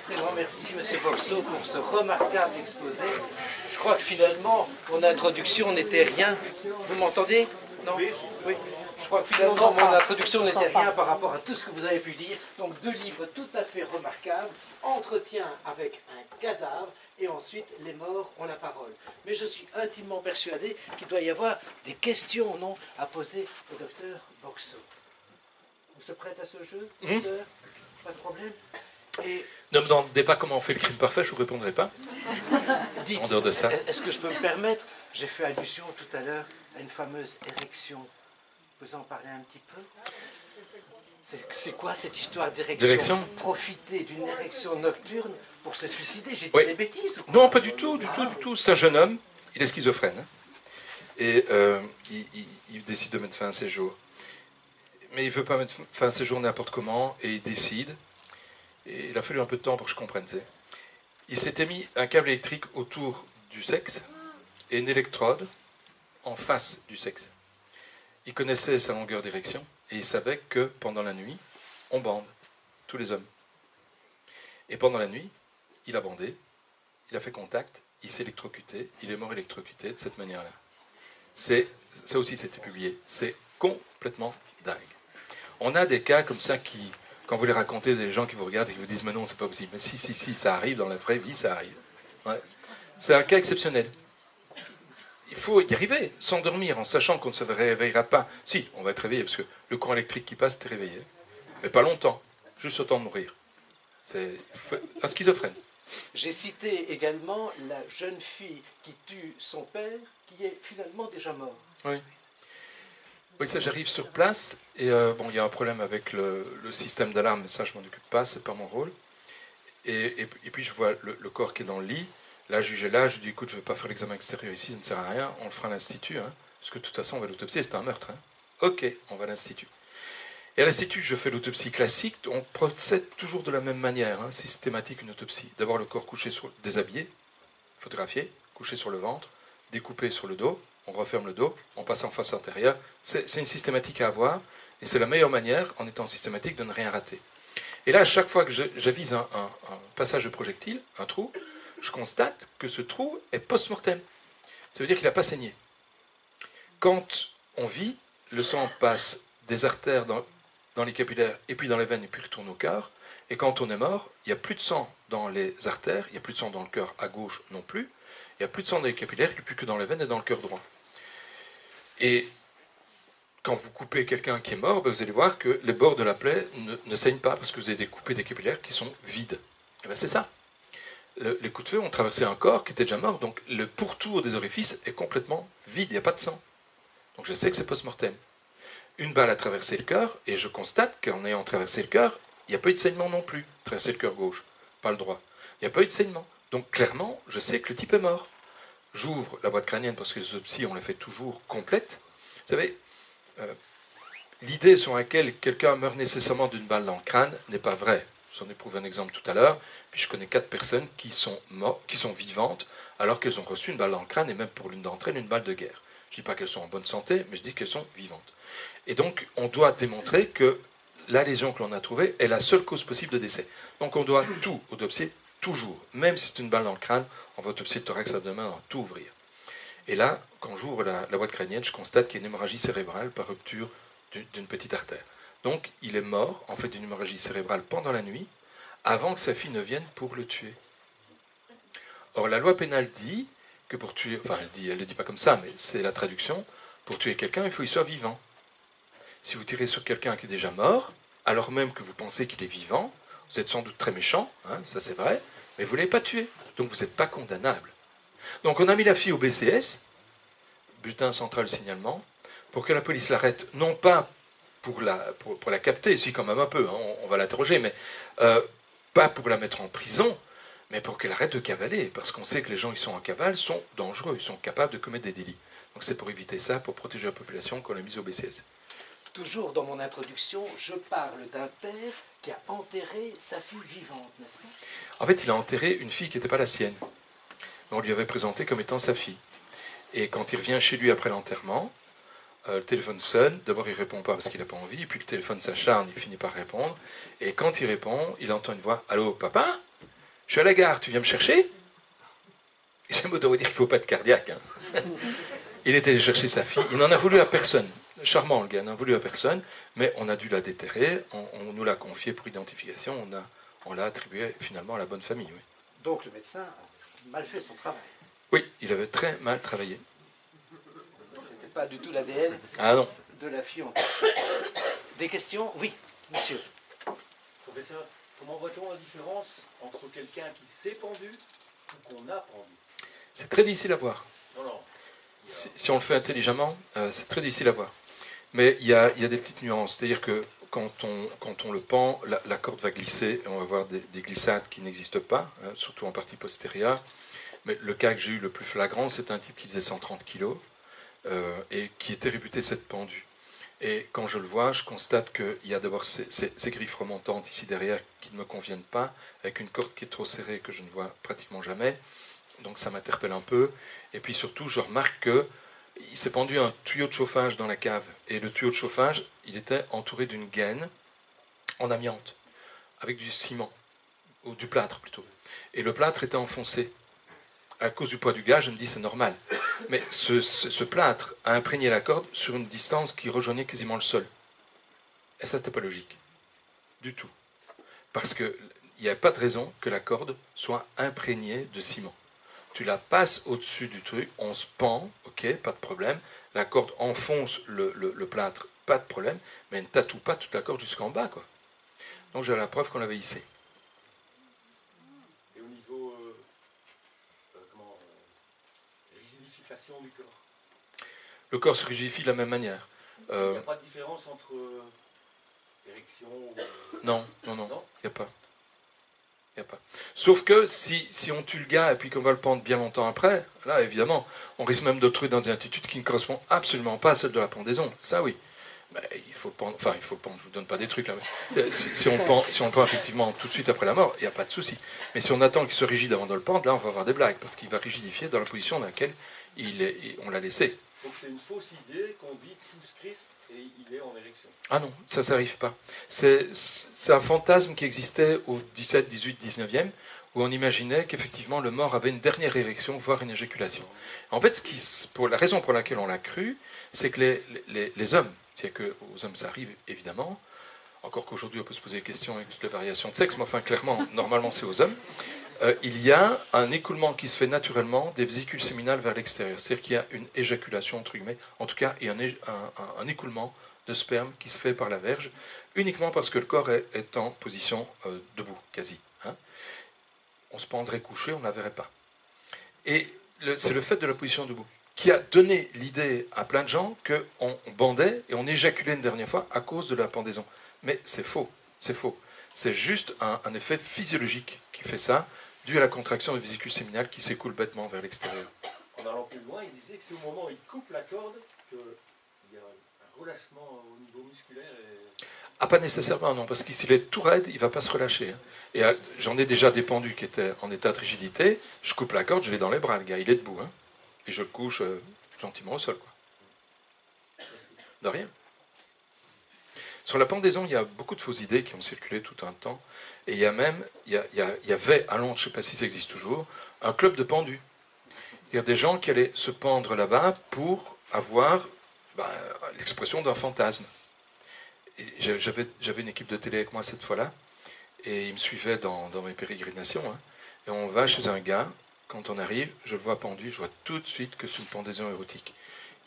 très grand merci, Monsieur Boxeau, pour ce remarquable exposé. Je crois que finalement, mon introduction n'était rien. Vous m'entendez? Non? Oui. Je crois que finalement, mon introduction n'était rien par rapport à tout ce que vous avez pu dire. Donc, 2 livres tout à fait remarquables. Entretien avec un cadavre et ensuite, les morts ont la parole. Mais je suis intimement persuadé qu'il doit y avoir des questions, non, à poser au docteur Boxeau. Vous êtes prêt à ce jeu, docteur? Pas de problème? Et ne me demandez pas comment on fait le crime parfait, je ne vous répondrai pas. dites, en dehors de ça. Est-ce que je peux me permettre? J'ai fait allusion tout à l'heure à une fameuse érection. Vous en parlez un petit peu? C'est quoi cette histoire d'érection? Profiter d'une érection nocturne pour se suicider? J'ai dit des bêtises ou quoi? Non, pas du tout, du tout. C'est un jeune homme, il est schizophrène. Hein. Et il décide de mettre fin à ses jours. Mais il ne veut pas mettre fin à ses jours n'importe comment, et il décide. Et il a fallu un peu de temps pour que je comprenne. T'sais. Il s'était mis un câble électrique autour du sexe et une électrode en face du sexe. Il connaissait sa longueur d'érection et il savait que pendant la nuit, on bande, tous les hommes. Et pendant la nuit, il a bandé, il a fait contact, il s'est électrocuté, il est mort électrocuté de cette manière-là. Ça aussi, c'était publié. C'est complètement dingue. On a des cas comme ça qui, quand vous les racontez, des gens qui vous regardent et qui vous disent « Mais non, c'est pas possible. » Mais si, ça arrive dans la vraie vie, ça arrive. Ouais. C'est un cas exceptionnel. Il faut y arriver, s'endormir en sachant qu'on ne se réveillera pas. Si, on va être réveillé, parce que le courant électrique qui passe, t'es réveillé. Mais pas longtemps, juste au temps de mourir. C'est un schizophrène. J'ai cité également la jeune fille qui tue son père, qui est finalement déjà mort. Oui. Oui, ça j'arrive sur place, et bon, il y a un problème avec le système d'alarme, mais ça je m'en occupe pas, c'est pas mon rôle. Et puis je vois le corps qui est dans le lit. Là, juge est là, je dis écoute, je ne vais pas faire l'examen extérieur ici, ça ne sert à rien, on le fera à l'Institut, hein, parce que de toute façon, on va l'autopsier, c'est un meurtre. Hein. Ok, on va à l'Institut. Et à l'Institut, je fais l'autopsie classique, on procède toujours de la même manière, hein, systématique, une autopsie. D'abord, le corps couché déshabillé, photographié, couché sur le ventre, découpé sur le dos, on referme le dos, on passe en face antérieure. C'est une systématique à avoir, et c'est la meilleure manière, en étant systématique, de ne rien rater. Et là, à chaque fois que j'avise un passage de projectile, un trou, je constate que ce trou est post-mortem. Ça veut dire qu'il n'a pas saigné. Quand on vit, le sang passe des artères dans les capillaires, et puis dans les veines, et puis retourne au cœur. Et quand on est mort, il n'y a plus de sang dans les artères, il n'y a plus de sang dans le cœur à gauche non plus, il n'y a plus de sang dans les capillaires, il n'y a plus que dans les veines et dans le cœur droit. Et quand vous coupez quelqu'un qui est mort, ben vous allez voir que les bords de la plaie ne saignent pas, parce que vous avez découpé des capillaires qui sont vides. Et ben c'est ça. Les coups de feu ont traversé un corps qui était déjà mort, donc le pourtour des orifices est complètement vide, il n'y a pas de sang. Donc je sais que c'est post-mortem. Une balle a traversé le cœur, et je constate qu'en ayant traversé le cœur, il n'y a pas eu de saignement non plus. Traversé le cœur gauche, pas le droit. Il n'y a pas eu de saignement. Donc clairement, je sais que le type est mort. J'ouvre la boîte crânienne, parce que les autopsies, on les fait toujours complètes. Vous savez, l'idée sur laquelle quelqu'un meurt nécessairement d'une balle dans le crâne n'est pas vraie. J'en ai prouvé un exemple tout à l'heure. Puis je connais 4 personnes qui sont vivantes, alors qu'elles ont reçu une balle dans le crâne, et même pour l'une d'entre elles, une balle de guerre. Je ne dis pas qu'elles sont en bonne santé, mais je dis qu'elles sont vivantes. Et donc, on doit démontrer que la lésion que l'on a trouvée est la seule cause possible de décès. Donc, on doit tout autopsier, toujours. Même si c'est une balle dans le crâne, on va autopsier le thorax, l'abdomen, on va tout ouvrir. Et là, quand j'ouvre la boîte crânienne, je constate qu'il y a une hémorragie cérébrale par rupture d'une petite artère. Donc, il est mort, en fait, d'une hémorragie cérébrale pendant la nuit, avant que sa fille ne vienne pour le tuer. Or, la loi pénale dit que pour tuer, enfin, elle ne le dit pas comme ça, mais c'est la traduction, pour tuer quelqu'un, il faut qu'il soit vivant. Si vous tirez sur quelqu'un qui est déjà mort, alors même que vous pensez qu'il est vivant, vous êtes sans doute très méchant, hein, ça c'est vrai, mais vous ne l'avez pas tué, donc vous n'êtes pas condamnable. Donc on a mis la fille au BCS, bulletin central de signalement, pour que la police l'arrête, non pas pour la capter, si quand même un peu, hein, on va l'interroger, mais pas pour la mettre en prison, mais pour qu'elle arrête de cavaler, parce qu'on sait que les gens qui sont en cavale sont dangereux, ils sont capables de commettre des délits. Donc c'est pour éviter ça, pour protéger la population qu'on l'a mise au BCS. Toujours dans mon introduction, je parle d'un père qui a enterré sa fille vivante, n'est-ce pas? En fait, il a enterré une fille qui n'était pas la sienne. On lui avait présenté comme étant sa fille. Et quand il revient chez lui après l'enterrement, le téléphone sonne, d'abord il ne répond pas parce qu'il n'a pas envie, puis le téléphone s'acharne, il finit par répondre, et quand il répond, il entend une voix « Allô, papa ?» suis à la gare, tu viens me chercher? J'aime autant vous dire qu'il ne faut pas de cardiaque. Hein. Il était allé chercher sa fille, il n'en a voulu à personne. Charmant le gars, il n'en a voulu à personne, mais on a dû la déterrer, on nous l'a confié pour identification, on l'a attribué finalement à la bonne famille. Oui. Donc le médecin a mal fait son travail. Oui, il avait très mal travaillé. C'était pas du tout l'ADN de la fille. Des questions? Oui, monsieur. Professeur, comment voit-on la différence entre quelqu'un qui s'est pendu ou qu'on a pendu? C'est très difficile à voir. Non. Si on le fait intelligemment, c'est très difficile à voir. Mais il y a des petites nuances. C'est-à-dire que quand on le pend, la corde va glisser et on va avoir des glissades qui n'existent pas, hein, surtout en partie postérieure. Mais le cas que j'ai eu le plus flagrant, c'est un type qui faisait 130 kg et qui était réputé s'être pendu. Et quand je le vois, je constate qu'il y a d'abord ces griffes remontantes ici derrière qui ne me conviennent pas, avec une corde qui est trop serrée que je ne vois pratiquement jamais. Donc ça m'interpelle un peu. Et puis surtout, je remarque qu'il s'est pendu un tuyau de chauffage dans la cave. Et le tuyau de chauffage, il était entouré d'une gaine en amiante, avec du ciment, ou du plâtre plutôt. Et le plâtre était enfoncé. À cause du poids du gars, je me dis c'est normal. Mais ce plâtre a imprégné la corde sur une distance qui rejoignait quasiment le sol. Et ça, c'était pas logique. Du tout. Parce qu'il n'y avait pas de raison que la corde soit imprégnée de ciment. Tu la passes au-dessus du truc, on se pend, ok, pas de problème. La corde enfonce le plâtre, pas de problème, mais elle ne tatoue pas toute la corde jusqu'en bas, quoi. Donc j'ai la preuve qu'on l'avait hissée. Et au niveau rigidification du corps? Le corps se rigidifie de la même manière. Il n'y a pas de différence entre érection ou... Non, il n'y a pas. Il n'y a pas. Sauf que si on tue le gars et puis qu'on va le pendre bien longtemps après, là évidemment, on risque même de le trouver dans une attitude qui ne correspond absolument pas à celle de la pendaison. Ça oui. Mais il faut le pendre, enfin il faut le pendre, je ne vous donne pas des trucs là. Mais si on le pend effectivement tout de suite après la mort, il n'y a pas de souci. Mais si on attend qu'il soit rigide avant de le pendre, là on va avoir des blagues, parce qu'il va rigidifier dans la position dans laquelle on l'a laissé. Donc c'est une fausse idée qu'on dit tout se crispe et il est en érection. Ah non, ça n'arrive pas. C'est un fantasme qui existait au 17, 18, 19e, où on imaginait qu'effectivement le mort avait une dernière érection, voire une éjaculation. En fait, la raison pour laquelle on l'a cru, c'est que les hommes, c'est-à-dire qu'aux hommes ça arrive évidemment, encore qu'aujourd'hui on peut se poser des questions avec toutes les variations de sexe, mais enfin clairement, normalement c'est aux hommes, il y a un écoulement qui se fait naturellement des vésicules séminales vers l'extérieur. C'est-à-dire qu'il y a une éjaculation, entre guillemets, en tout cas, et un écoulement de sperme qui se fait par la verge, uniquement parce que le corps est en position debout, quasi. Hein. On se pendrait couché, on ne la verrait pas. Et c'est le fait de la position debout qui a donné l'idée à plein de gens qu'on bandait et on éjaculait une dernière fois à cause de la pendaison. Mais c'est faux, c'est faux. C'est juste un effet physiologique qui fait ça, dû à la contraction des vésicules séminales qui s'écoulent bêtement vers l'extérieur. En allant plus loin, il disait que c'est au moment où il coupe la corde qu'il y a un relâchement au niveau musculaire. Ah, pas nécessairement, non, parce que s'il est tout raide, il ne va pas se relâcher. Hein. Et j'en ai déjà des pendus qui étaient en état de rigidité, je coupe la corde, je l'ai dans les bras, le gars, il est debout. Hein, et je le couche gentiment au sol. Quoi. De rien. Sur la pendaison, il y a beaucoup de fausses idées qui ont circulé tout un temps. Et il y a même, il y avait à Londres, je ne sais pas si ça existe toujours, un club de pendus. Il y a des gens qui allaient se pendre là-bas pour avoir l'expression d'un fantasme. J'avais une équipe de télé avec moi cette fois-là, et ils me suivaient dans mes pérégrinations. Hein, et on va chez un gars, quand on arrive, je le vois pendu, je vois tout de suite que c'est une pendaison érotique.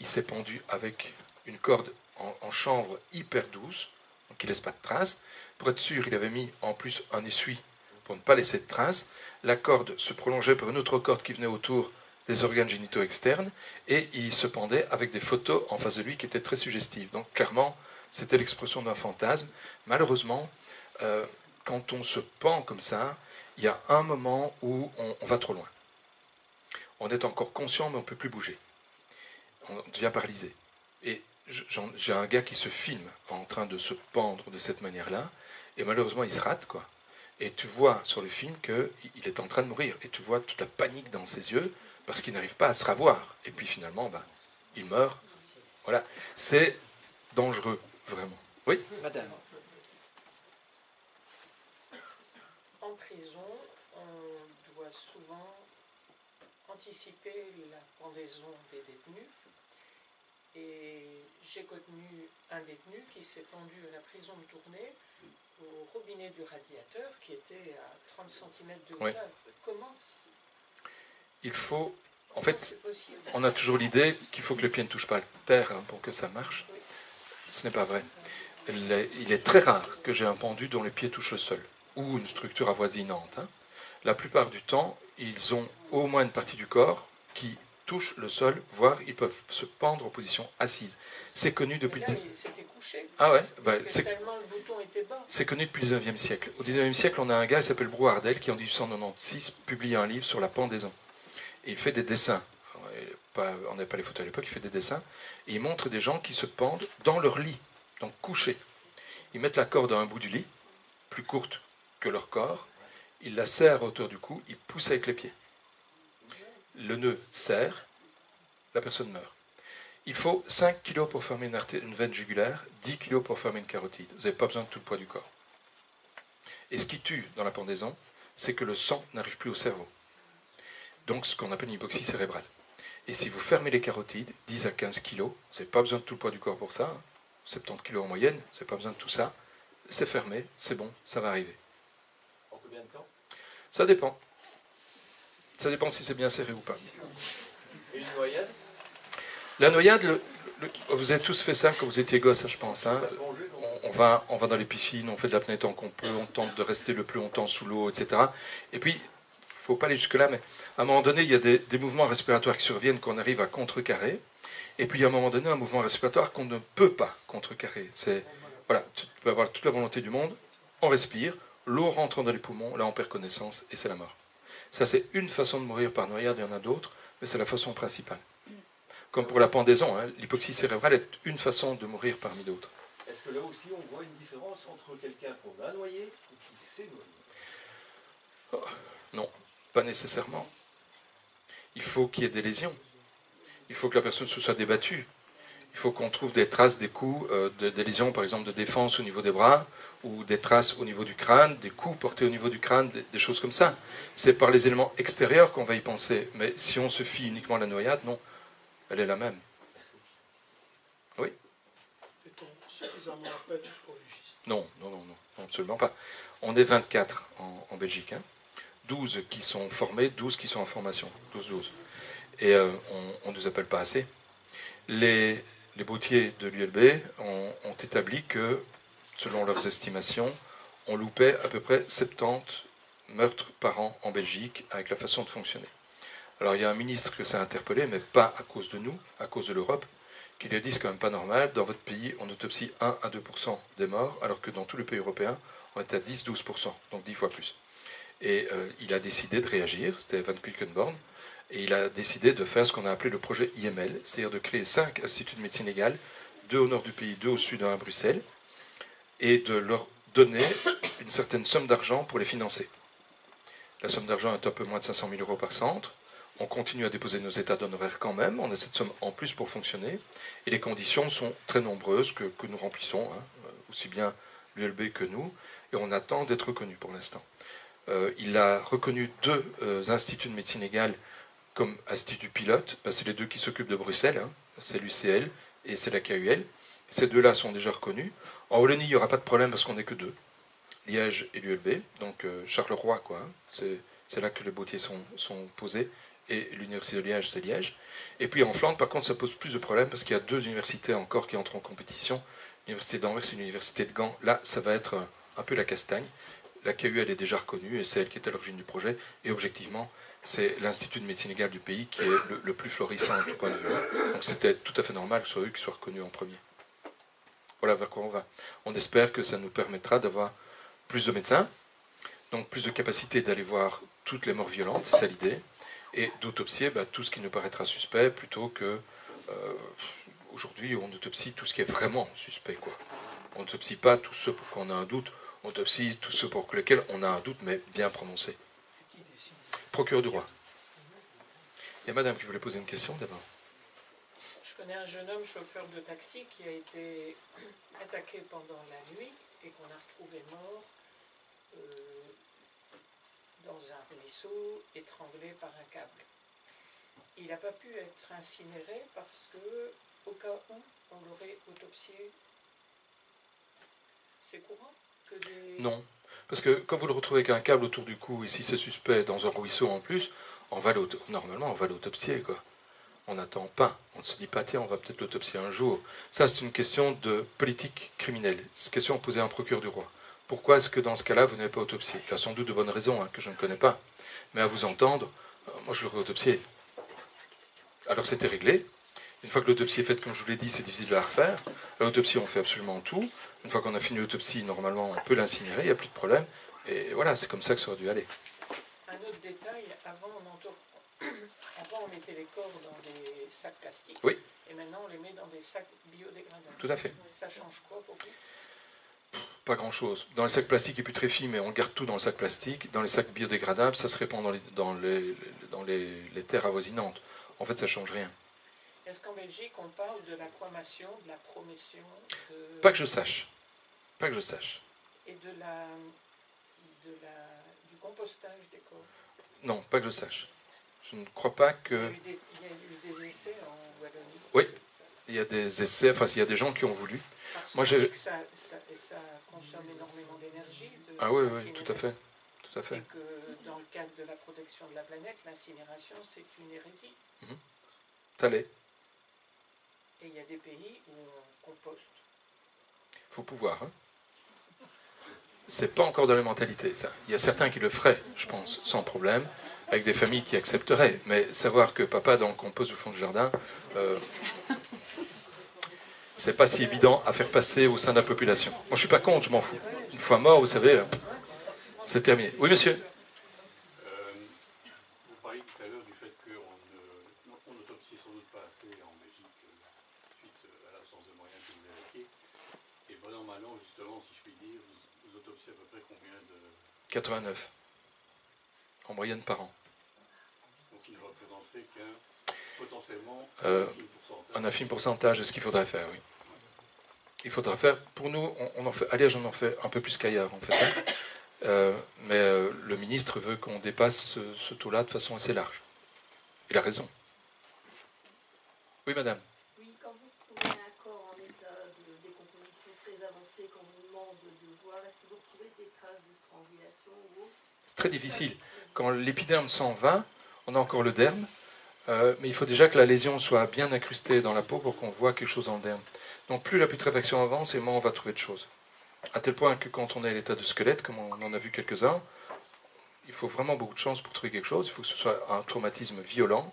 Il s'est pendu avec une corde en chanvre hyper douce, donc il ne laisse pas de traces. Pour être sûr, il avait mis en plus un essuie pour ne pas laisser de traces. La corde se prolongeait par une autre corde qui venait autour des organes génitaux externes, et il se pendait avec des photos en face de lui qui étaient très suggestives. Donc clairement, c'était l'expression d'un fantasme. Malheureusement, quand on se pend comme ça, il y a un moment où on va trop loin. On est encore conscient, mais on ne peut plus bouger. On devient paralysé. Et j'ai un gars qui se filme en train de se pendre de cette manière-là, et malheureusement, il se rate, quoi. Et tu vois sur le film qu'il est en train de mourir, et tu vois toute la panique dans ses yeux, parce qu'il n'arrive pas à se ravoir. Et puis finalement, il meurt. Voilà. C'est dangereux, vraiment. Oui, madame. En prison, on doit souvent anticiper la pendaison des détenus. Et j'ai connu un détenu qui s'est pendu à la prison de Tournai au robinet du radiateur qui était à 30 cm de hauteur. Oui. Comment il faut, en fait, on a toujours l'idée qu'il faut que le pied ne touche pas la terre pour que ça marche. Oui. Ce n'est pas vrai. Il est très rare que j'ai un pendu dont les pieds touchent le sol ou une structure avoisinante. La plupart du temps, ils ont au moins une partie du corps qui touche le sol, voire ils peuvent se pendre en position assise. C'est connu depuis... Mais là, c'était couché. Ah ouais, tellement le bouton était bas. C'est connu depuis le 19e siècle. Au 19e siècle, on a un gars qui s'appelle Brouardel qui, en 1896, publie un livre sur la pendaison. Et il fait des dessins. On n'avait pas les photos à l'époque, il fait des dessins. Et il montre des gens qui se pendent dans leur lit, donc couchés. Ils mettent la corde à un bout du lit, plus courte que leur corps. Ils la serrent à hauteur du cou, ils poussent avec les pieds. Le nœud serre, la personne meurt. Il faut 5 kg pour fermer une veine jugulaire, 10 kg pour fermer une carotide. Vous n'avez pas besoin de tout le poids du corps. Et ce qui tue dans la pendaison, c'est que le sang n'arrive plus au cerveau. Donc ce qu'on appelle une hypoxie cérébrale. Et si vous fermez les carotides, 10 à 15 kg, vous n'avez pas besoin de tout le poids du corps pour ça, 70 kg en moyenne, vous n'avez pas besoin de tout ça, c'est fermé, c'est bon, ça va arriver. En combien de temps? Ça dépend. Ça dépend si c'est bien serré ou pas. Et une noyade? La noyade, vous avez tous fait ça quand vous étiez gosse, je pense. Hein. On va dans les piscines, on fait de l'apnée tant qu'on peut, on tente de rester le plus longtemps sous l'eau, etc. Et puis, il ne faut pas aller jusque-là, mais à un moment donné, il y a des mouvements respiratoires qui surviennent qu'on arrive à contrecarrer. Et puis, à un moment donné, un mouvement respiratoire qu'on ne peut pas contrecarrer. Voilà, tu peux avoir toute la volonté du monde, on respire, l'eau rentre dans les poumons, là on perd connaissance et c'est la mort. Ça, c'est une façon de mourir par noyade, il y en a d'autres, mais c'est la façon principale. Comme pour la pendaison, hein, l'hypoxie cérébrale est une façon de mourir parmi d'autres. Est-ce que là aussi on voit une différence entre quelqu'un qu'on a noyé et qui s'est noyé? Oh, non, pas nécessairement. Il faut qu'il y ait des lésions. Il faut que la personne se soit débattue. Il faut qu'on trouve des traces des coups, des lésions par exemple de défense au niveau des bras, ou des traces au niveau du crâne, des coups portés au niveau du crâne, des choses comme ça. C'est par les éléments extérieurs qu'on va y penser. Mais si on se fie uniquement à la noyade, non, elle est la même. Oui. Est-on suffisamment pédagogiste? Non, absolument pas. On est 24 en Belgique. Hein. 12 qui sont formés, 12 qui sont en formation. 12. Et on ne nous appelle pas assez. Les boutiers de l'ULB ont établi que, selon leurs estimations, on loupait à peu près 70 meurtres par an en Belgique avec la façon de fonctionner. Alors il y a un ministre que ça a interpellé, mais pas à cause de nous, à cause de l'Europe, qui lui a dit c'est quand même pas normal, dans votre pays on autopsie 1 à 2% des morts, alors que dans tous les pays européens on est à 10-12%, donc 10 fois plus. Et il a décidé de réagir, c'était Van Quickenborn, et il a décidé de faire ce qu'on a appelé le projet IML, c'est-à-dire de créer 5 instituts de médecine légale, 2 au nord du pays, 2 au sud, 1 à Bruxelles, et de leur donner une certaine somme d'argent pour les financer. La somme d'argent est un peu moins de 500 000 € par centre. On continue à déposer nos états d'honoraires quand même, on a cette somme en plus pour fonctionner, et les conditions sont très nombreuses que nous remplissons, hein, aussi bien l'ULB que nous, et on attend d'être reconnus pour l'instant. Il a reconnu 2 instituts de médecine légale comme institut pilote, c'est les 2 qui s'occupent de Bruxelles, hein, c'est l'UCL et c'est la KUL. Ces 2-là sont déjà reconnus. En Wallonie, il n'y aura pas de problème parce qu'on n'est que 2, Liège et l'ULB, donc Charleroi, quoi. Hein, c'est là que les boutiers sont posés, et l'université de Liège, c'est Liège. Et puis en Flandre, par contre, ça pose plus de problèmes parce qu'il y a 2 universités encore qui entrent en compétition. L'université d'Anvers et l'université de Gand. Là, ça va être un peu la castagne. La KUL est déjà reconnue et c'est elle qui est à l'origine du projet. Et objectivement, c'est l'Institut de médecine légale du pays qui est le plus florissant à tout point de vue. Donc c'était tout à fait normal que ce soit eux qui soient reconnus en premier. Voilà vers quoi on va. On espère que ça nous permettra d'avoir plus de médecins, donc plus de capacité d'aller voir toutes les morts violentes, c'est ça l'idée, et d'autopsier tout ce qui nous paraîtra suspect, plutôt que aujourd'hui on autopsie tout ce qui est vraiment suspect, quoi. On n'autopsie pas tous ceux pour qui on a un doute, on autopsie tous ceux pour lesquels on a un doute, mais bien prononcé. Procureur du roi. Il y a madame qui voulait poser une question d'abord. Je connais un jeune homme chauffeur de taxi qui a été attaqué pendant la nuit et qu'on a retrouvé mort dans un ruisseau, étranglé par un câble. Il n'a pas pu être incinéré parce que, au cas où on l'aurait autopsié, c'est courant que des... Non, parce que quand vous le retrouvez avec un câble autour du cou, et si c'est suspect dans un ruisseau en plus, normalement on va l'autopsier, quoi. On n'attend pas, on ne se dit pas, tiens, on va peut-être l'autopsier un jour. Ça, c'est une question de politique criminelle. C'est une question posée à un procureur du roi. Pourquoi est-ce que dans ce cas-là, vous n'avez pas autopsié? Il y a sans doute de bonnes raisons, hein, que je ne connais pas. Mais à vous entendre, moi je l'aurais autopsié. Alors c'était réglé. Une fois que l'autopsie est faite, comme je vous l'ai dit, c'est difficile de la refaire. L'autopsie, on fait absolument tout. Une fois qu'on a fini l'autopsie, normalement, on peut l'incinérer, il n'y a plus de problème. Et voilà, c'est comme ça que ça aurait dû aller. Un autre détail, avant on mettait les corps dans des sacs plastiques. Oui. Et maintenant on les met dans des sacs biodégradables. Tout à fait. Ça change quoi pour vous? Pas grand-chose. Dans les sacs plastiques, il est plus très fin, mais on garde tout dans le sac plastique. Dans les sacs biodégradables, ça se répand dans les terres avoisinantes. En fait, ça ne change rien. Est-ce qu'en Belgique, on parle de l'aquamation, de la promotion Pas que je sache. Pas que je sache. Et du compostage des corps? Non, pas que je sache. Je ne crois pas que... Il y a eu des essais en Wallonie. Oui, il y a des essais, enfin, il y a des gens qui ont voulu. Parce Moi, que ça consomme énormément d'énergie. Ah oui, oui, tout à fait. Tout à fait. Et que dans le cadre de la protection de la planète, l'incinération, c'est une hérésie. T'allais. Et il y a des pays où on composte. Il faut pouvoir. Hein. C'est pas encore dans les mentalités, ça. Il y a certains qui le feraient, je pense, sans problème, avec des familles qui accepteraient. Mais savoir que papa dans le compost au fond du jardin, c'est pas si évident à faire passer au sein de la population. Moi, je suis pas contre, je m'en fous. Une fois mort, vous savez, c'est terminé. Oui, monsieur. Vous parliez tout à l'heure du fait qu'on n'autopsie sans doute pas assez en Belgique suite à l'absence de moyens que vous évoquiez. Et bon an, mal an, justement, si je puis dire, vous autopsiez à peu près combien de... 89. En moyenne par an. Donc il ne représenterait qu'un potentiellement un infime pourcentage de ce qu'il faudrait faire, oui. Il faudrait faire, pour nous, à Liège, on en fait un peu plus qu'ailleurs, en fait. Mais le ministre veut qu'on dépasse ce taux-là de façon assez large. Il a raison. Oui, madame. Oui, quand vous trouvez un corps en état de décomposition très avancée, quand on vous demande de voir, est-ce que vous retrouvez des traces de strangulation ou autre? C'est très difficile. Quand l'épiderme s'en va, on a encore le derme, mais il faut déjà que la lésion soit bien incrustée dans la peau pour qu'on voit quelque chose dans le derme. Donc plus la putréfaction avance, et moins on va trouver de choses. À tel point que quand on est à l'état de squelette, comme on en a vu quelques-uns, il faut vraiment beaucoup de chance pour trouver quelque chose. Il faut que ce soit un traumatisme violent.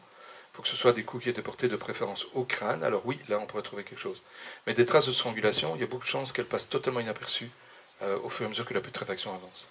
Il faut que ce soit des coups qui étaient portés de préférence au crâne. Alors oui, là on pourrait trouver quelque chose. Mais des traces de strangulation, il y a beaucoup de chances qu'elles passent totalement inaperçues au fur et à mesure que la putréfaction avance.